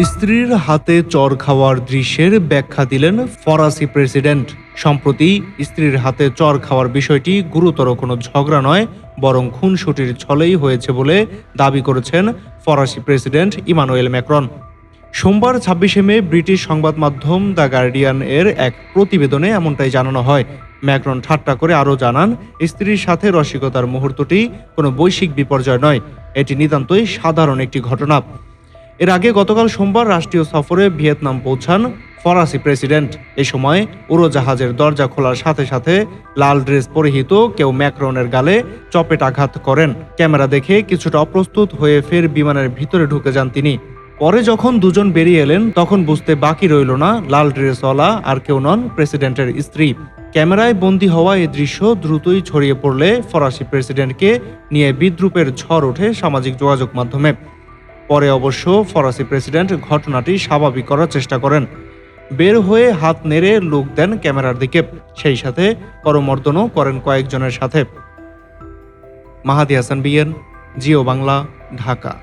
স্ত্রীর হাতে চর খাওয়ার দৃশ্যের ব্যাখ্যা দিলেন ফরাসি প্রেসিডেন্ট। সম্প্রতি স্ত্রীর হাতে চর খাওয়ার বিষয়টি গুরুতর কোনো ঝগড়া নয়, বরং খুনসুটির ছলেই হয়েছে বলে দাবি করেছেন ফরাসি প্রেসিডেন্ট ইমানুয়েল ম্যাক্রন। সোমবার ২৬শে মে ব্রিটিশ সংবাদ মাধ্যম দ্য গার্ডিয়ান এর এক প্রতিবেদনে এমনটাই জানানো হয়। ম্যাক্রন ঠাট্টা করে আরও জানান, স্ত্রীর সাথে রসিকতার মুহূর্তটি কোনো বৈশ্বিক বিপর্যয় নয়, এটি নিতান্তই সাধারণ একটি ঘটনা। এর আগে গতকাল সোমবার রাষ্ট্রীয় সফরে ভিয়েতনাম পৌঁছান ফরাসি প্রেসিডেন্ট। এ সময় উড়োজাহাজের দরজা খোলার সাথে সাথে লাল ড্রেস পরিহিত কেউ ম্যাক্রনের গালে চপেটাঘাত করেন। ক্যামেরা দেখে কিছুটা অপ্রস্তুত হয়ে ফের বিমানের ভিতরে ঢুকে যান তিনি। পরে যখন দুজন বেরিয়ে এলেন তখন বুঝতে বাকি রইল না লাল ড্রেসওয়ালা আর কেউ নন প্রেসিডেন্টের স্ত্রী। ক্যামেরায় বন্দী হওয়া এই দৃশ্য দ্রুতই ছড়িয়ে পড়লে ফরাসি প্রেসিডেন্টকে নিয়ে বিদ্রূপের ঝড় ওঠে সামাজিক যোগাযোগ মাধ্যমে। পরে অবশ্য ফরাসি প্রেসিডেন্ট ঘটনাটি স্বাভাবিক করার চেষ্টা করেন। বের হয়ে হাত নেড়ে লুক দেন ক্যামেরার দিকে, সেই সাথে করমর্দনও করেন কয়েকজনের সাথে। মাহাদি হাসান বিএন, জিও বাংলা, ঢাকা।